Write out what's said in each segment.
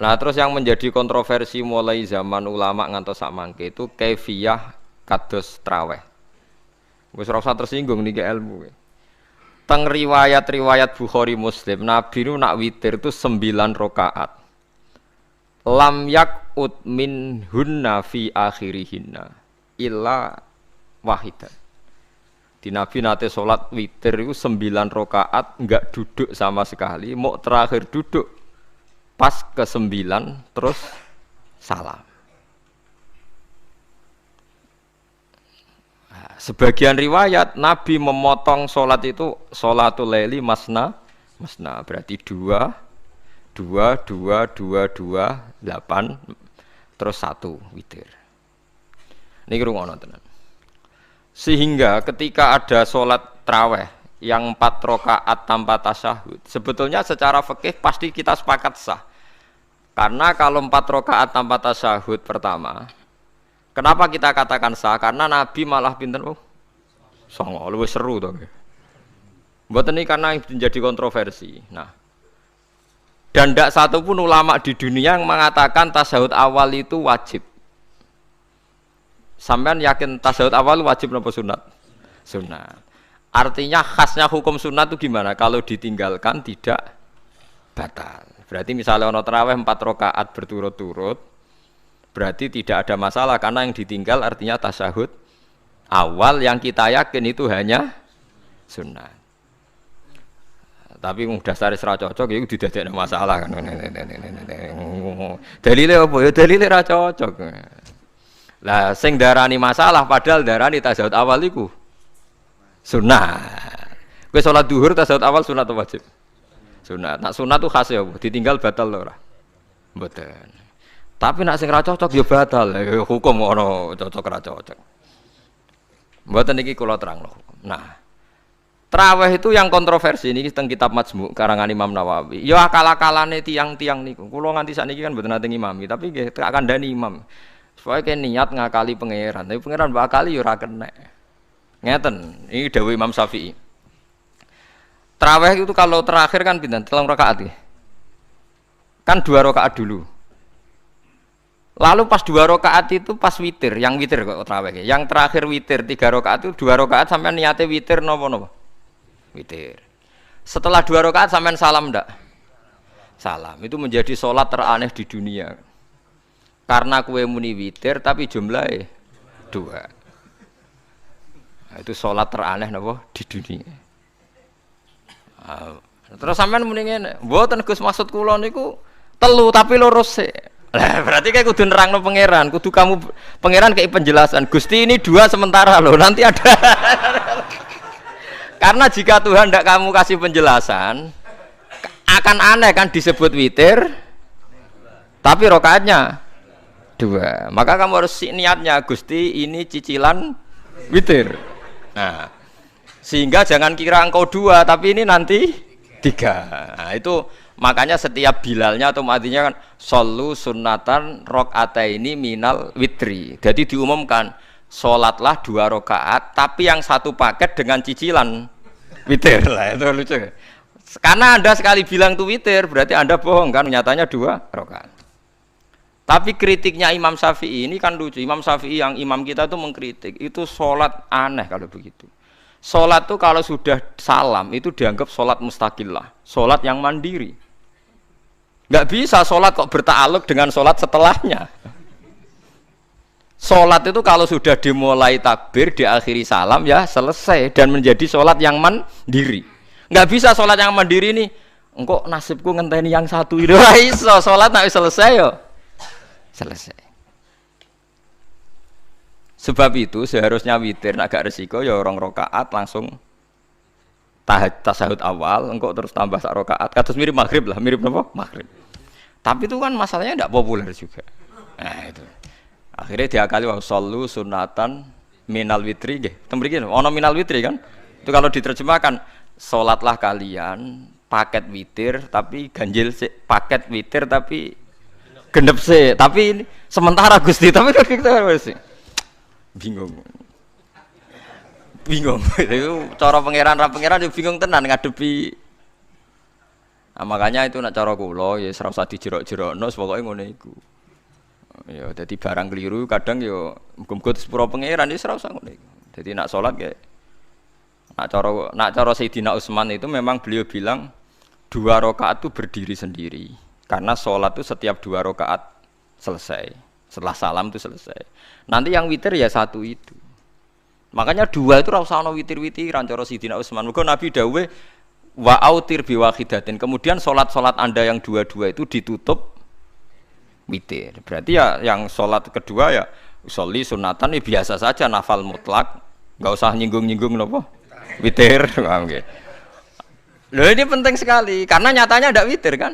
Nah, terus yang menjadi kontroversi mulai zaman ulama ngantos sakmangke itu kaifiyah kados traweh. Wis ora usah tersinggung niki ilmu. Teng riwayat-riwayat Bukhari Muslim, Nabi nu nak witir itu 9 rakaat. Lam yakut min hunna fi akhirihinna illa wahidan. Di Nabi nate sholat witir itu 9 rakaat enggak duduk sama sekali, mau terakhir duduk pas ke-9 terus salam. Nah, sebagian riwayat Nabi memotong sholat itu sholatul laili masna berarti 2 8 terus 1 witir. Niki rungono tenan. Sehingga ketika ada sholat traweh yang 4 rakaat tanpa tasyahud, sebetulnya secara fikih pasti kita sepakat sah. Karena kalau 4 rakaat tanpa tasyahud pertama, kenapa kita katakan sah? Karena Nabi malah pinten songo, luwih seru to. Mboten ini karena menjadi kontroversi. Nah, dan tidak satu pun ulama di dunia yang mengatakan tasyahud awal itu wajib. Sampean yakin tasyahud awal wajib napa sunat? Sunat. Artinya khasnya hukum sunat itu gimana? Kalau ditinggalkan tidak batal. Berarti misalnya ono tarawih 4 rakaat berturut-turut, berarti tidak ada masalah karena yang ditinggal artinya tasyahud awal yang kita yakin itu hanya sunat. Tapi dasar ra cocok iku didadekno masalah kan. Dalile apa ya dalile ra cocok. Lah sing darani masalah padahal darani tasyahud awal iku sunat. Kowe salat zuhur tasyahud awal sunat atau wajib? Sunat. Nak sunat tuh khas ya, ditinggal batal lho ora? Mboten. Tapi nak sing ra cocok ya batal. Hukum ono cocok ra cocok. Mboten iki kula terangno. Nah, traweh itu yang kontroversi ini teng kitab Majmu' karangan Imam Nawawi. Ya akal-akalane tiang-tiang niku. Kula nganti sakniki kan mboten nate ngimami, tapi nggih tak kandhani imam. Supaya ke niat ngakali pangeran, tapi pangeran mbak akali ya ora kena. Ngeten, ini dawuh Imam Syafi'i. Traweh itu kalau terakhir kan pinten? 3 rakaat ya. Kan 2 rakaat dulu. Lalu pas 2 rakaat itu pas witir, yang witir kok traweh. Yang terakhir witir 3 rakaat itu 2 rakaat sampai niate witir napa-napa? Witir. Setelah 2 rakaat sampean salam ndak? Salam. Itu menjadi sholat teraneh di dunia. Karena kue muni witir tapi jumlahnya 2. Nah, itu sholat teraneh napa di dunia. Terus sampean muni ngene, mboten Gus maksud kula niku 3 tapi lurus sik. Lah berarti kayak kudu nerangno pangeran, kudu kamu pangeran kayak penjelasan. Gusti ini 2 sementara loh, nanti ada. Karena jika Tuhan tidak kamu kasih penjelasan, akan aneh kan disebut witir, tapi rokaatnya 2. Maka kamu harus niatnya, Gusti ini cicilan witir. Nah, sehingga jangan kira engkau 2, tapi ini nanti 3. Nah, itu makanya setiap bilalnya atau matinya kan solu sunnatan rakaataini minal witri. Jadi diumumkan sholatlah 2 rakaat, tapi yang 1 paket dengan cicilan witir lah. Itu lucu. Karena Anda sekali bilang itu witir, berarti Anda bohong kan? Nyatanya 2 rakaat. Tapi kritiknya Imam Syafi'i ini kan lucu. Imam Syafi'i yang imam kita itu mengkritik, itu sholat aneh kalau begitu. Sholat itu kalau sudah salam itu dianggap sholat mustaqillah, sholat yang mandiri. Nggak bisa sholat kok berta'aluk dengan sholat setelahnya. Sholat itu kalau sudah dimulai takbir, diakhiri salam ya selesai dan menjadi sholat yang mandiri. Nggak bisa sholat yang mandiri ini, engkau nasibku ngenteni yang satu itu. Iso sholat nggak selesai yo. Selesai. Sebab itu seharusnya witir agak resiko ya 2 rakaat langsung tasyahud awal, engkau terus tambah 1 rakaat. Kados mirip maghrib lah, mirip apa? Maghrib. Tapi itu kan masalahnya tidak populer juga. Nah itu. Akhirnya diakali wa shollu sunatan minal witri nggih. Teng mriki ono minal witri kan? Itu kalau diterjemahkan salatlah kalian paket witir tapi ganjil paket witir tapi genep sih, tapi ini sementara Gusti, tapi kita harus bingung. Itu cara pangeran ra pangeran bingung tenan ngadepi Nah, makanya itu nak cara kula ya ora usah dijerok-jerokno pokoke ngono iku. Ya dadi barang keliru kadang ya muga-muga sepuro pangeran ya ora usah ngono iku. Dadi nak salat ya nak cara Sayyidina Utsman itu memang beliau bilang 2 rakaat itu berdiri sendiri. Karena salat itu setiap 2 rakaat selesai. Setelah salam itu selesai. Nanti yang witir ya 1 itu. Makanya 2 itu ora usah ana witir-witiran cara Sayyidina Utsman. Muga Nabi dawuh wa autir biwahidatin. Kemudian salat-salat Anda yang 2 itu ditutup witir. Berarti ya yang salat kedua ya sholli sunatan ya biasa saja nafal mutlak. Enggak usah nyinggung-nyinggung napa? Witir, paham nggih. Loh ini penting sekali karena nyatanya tidak witir kan?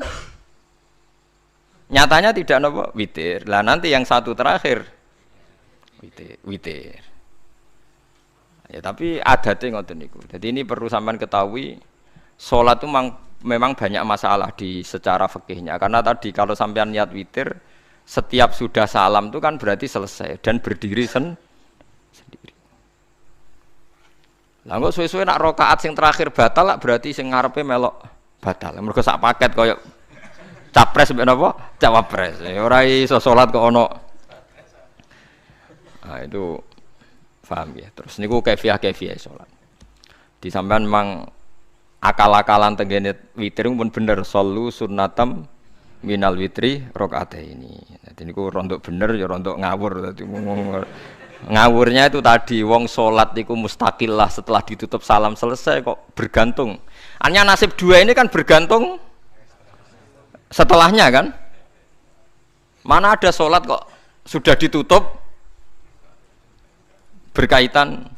Nyatanya tidak napa? Witir. Lah nanti yang 1 terakhir witir. Ya tapi adatnya ngoten niku. Jadi ini perlu sampean ketahui salat itu memang banyak masalah di secara fikihnya karena tadi kalau sampean niat witir setiap sudah salam itu kan berarti selesai dan berdiri sendiri. Lah kok suwe-suwe nak rakaat sing terakhir batal lah berarti sing ngarepe melok batal. Mergo sak paket koyo capres mbek napa? Cawapres. Ora iso salat kok ono. Nah itu paham ya. Terus niku kaifiah salat. Di sampean memang akal-akalan tenggene witir pun bener solu sunnatam minal witri rakaataini. Dadi niku rondok bener ya rondok ngawur dadi ngawurnya itu tadi wong salat niku mustaqil lah setelah ditutup salam selesai kok bergantung. Hanya nasib 2 ini kan bergantung setelahnya kan. Mana ada salat kok sudah ditutup berkaitan.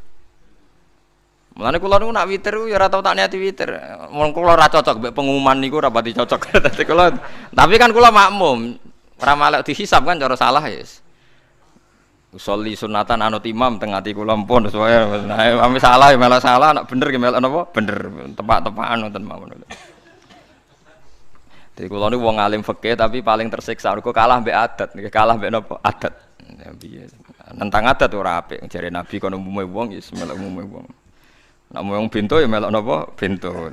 Mulane kula niku nak witir ya ora tau tak niati witir. Mun kula ora cocok mbek pengumuman niku ora pati cocok. Dadi kula tapi kan kula makmum. Ora malek dihisab kan cara salah ya. Usolli sunatan anut imam teng ati kula mpun sesuai. Nah, ame salah ya malah salah, nek bener ki melok napa? Bener. Tepak-tepakan ngoten mawon. Jadi kula niku wong alim fikih tapi paling tersiksa mergo kalah mbek adat, kalah mbek napa? Adat. Ya piye. Nentang adat ora apik. Jare Nabi kono umume wong ya melok umume wong. Nek wong bento ya melok napa? Bento.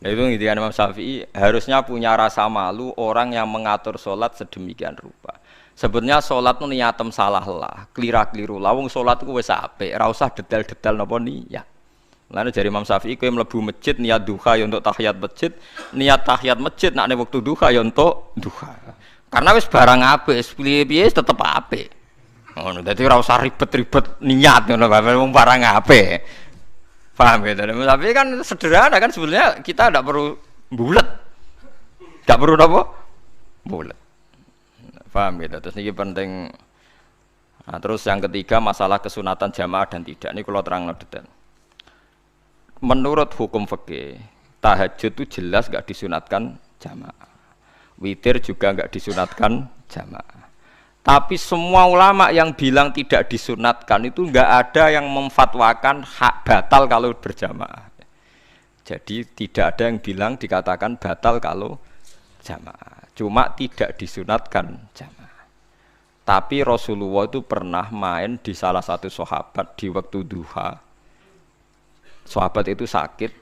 Nah itu ngintikan Imam Syafi'i harusnya punya rasa malu orang yang mengatur sholat sedemikian rupa. Sebetulnya sholat itu niatem salah lah, kelira-keliru lah. Wong sholat itu wis apik, ora usah detail-detail napa niat. Lalu dari Imam Syafi'i kowe mlebu masjid niat duha ya untuk tahiyat masjid, niat tahiyat masjid nek wektu duha ya untuk duha. Karena wis barang apik, wis piye-piye tetep apik. Ngono, dadi ora usah ribet-ribet niat ngono wong barang apik. Paham ya? Tapi kan sederhana kan sebenarnya kita tidak perlu bulat. Tidak perlu apa? Bulat. Paham gitu. Terus ini penting. Nah, terus yang ketiga masalah kesunatan jamaah dan tidak. Ini kalau terang detail. Menurut hukum fikih, tahajud itu jelas enggak disunatkan jamaah. Witir juga enggak disunatkan jamaah. Tapi semua ulama yang bilang tidak disunatkan itu enggak ada yang memfatwakan hak batal kalau berjamaah. Jadi tidak ada yang bilang dikatakan batal kalau jamaah. Cuma tidak disunatkan jamaah. Tapi Rasulullah itu pernah main di salah satu sahabat di waktu duha. Sahabat itu sakit,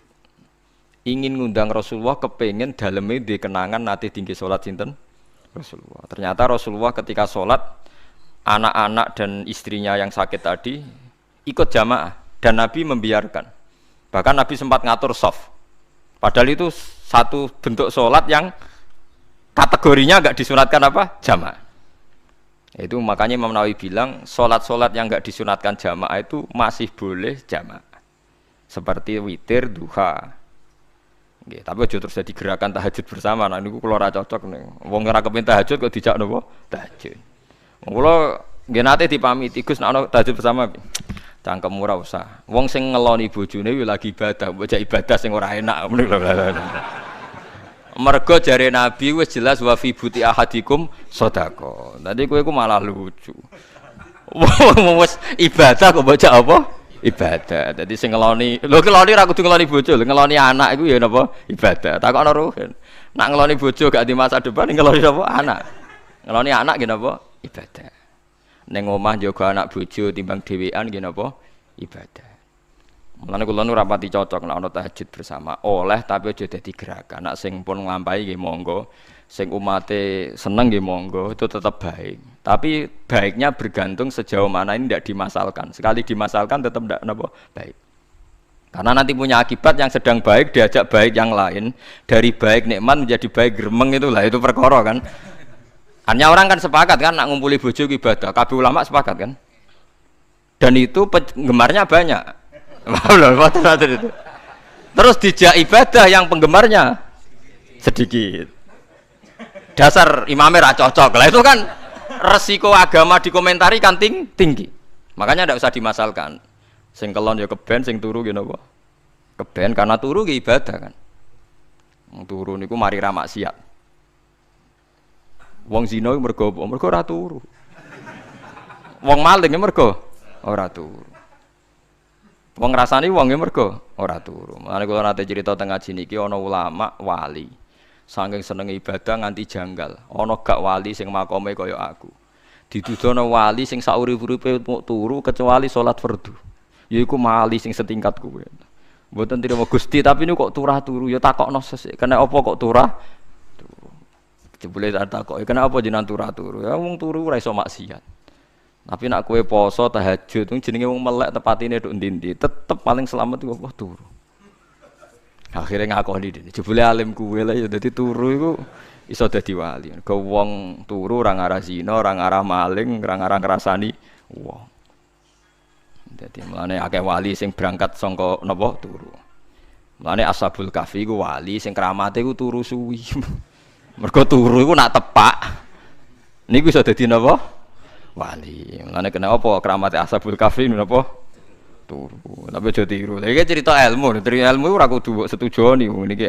ingin ngundang Rasulullah, kepengen dalamnya di kenangan nanti tinggi sholat sinten Rasulullah. Ternyata Rasulullah ketika sholat, anak-anak dan istrinya yang sakit tadi ikut jamaah dan Nabi membiarkan. Bahkan Nabi sempat ngatur shaf. Padahal itu satu bentuk sholat yang kategorinya enggak disunatkan apa? Jamaah. Itu makanya Imam Nawawi bilang sholat-sholat yang enggak disunatkan jamaah itu masih boleh jamaah. Seperti witir, duha. Nggih, tapi aja terus jadi gerakan tahajud bersama. Nah niku kula ora cocok ning. Wong ora kepengin tahajud kok dijak napa? Tahajud. Wong kula nggih nate dipamiti Gus nek ana tahajud bersama. Cangkem ora usah. Wong sing ngeloni bojone yo lagi ibadah, mbok ibadah sing ora enak. Mergo jare Nabi wis jelas wa fi buti ahadikum sedekah. Dadi kowe iku malah lucu. Wong wis ibadah kok baca apa? Ibadah. Dadi sing ngeloni, lho ngeloni ra kudu ngeloni bojo, ngeloni anak iku ya napa? Ibadah. Takokno ruhen. Nak ngeloni bojo gak di masa depan ngeloni apa? Anak. Ngeloni anak nggih napa? Ibadah. Ning omah njaga anak bojo timbang dhewean nggih napa? Ibadah. Mulane kula nu rapati cocok nek ana tahajud bersama. Oleh tapi aja dadi gerakan. Nek sing pun nglampahi nggih monggo. Sing umate seneng nggih monggo, itu tetap baik. Tapi baiknya bergantung sejauh mana ini tidak dimasalkan. Sekali dimasalkan tetap tidak napa baik. Karena nanti punya akibat yang sedang baik diajak baik yang lain, dari baik nikmat menjadi baik gremeng itulah itu perkara kan. Hanya orang kan sepakat kan nak ngumpuli bojo ibadah, kabeh ulama sepakat kan. Dan itu penggemarnya banyak. Terus dijak ibadah yang penggemarnya sedikit. Dasar imamnya ra cocok lah itu kan resiko agama dikomentari kan tinggi. Makanya tidak usah dimasalkan. Sing kelon ya keben, sing turu ya napa? Keben karena turu ki ibadah kan. Wong turu niku mari ra maksiat. Wong zina mergo apa? Mergo ora turu. Wong maling mergo ora turu. Wong ngrasani wong mergo ora turu. Mulane kula nate cerita teng ngaji niki ana ulama wali. Saking seneng ibadah nganti janggal. Ana gak wali sing makome kaya aku. Didudono wali sing saurip-uripe turu kecuali salat fardu. Yaiku wali sing setingkat kowe. Mboten trimo Gusti tapi niku kok turah turu ya takokno sesuk. Kena apa kok turah? Turu. Jebule tak takoki, kena apa jenengan turah turu? Ya wong turu ora iso maksiat. Tapi nak kowe poso tahajud jenenge wong melek tepatine nduk ndi-ndi, tetep paling selamat iku apa turu. Akhirnya ngakoni dene. Jebule alim kuwe lah ya dadi turu iku iso dadi wali. Ke wong turu ora ngarah zina, ora ngarah maling, ora ngarah ngrasani wong. Dadi mulane akeh wali sing berangkat saka napa turu. Mulane Ashabul Kahfi ku wali sing kramate ku turu suwi. Mergo turu iku nak tepak niku iso dadi napa? Wali. Mulane kena apa kramate Ashabul Kahfi napa? Turu. Tapi aja tiru. Iki cerita ilmu ora kudu setujoni niki.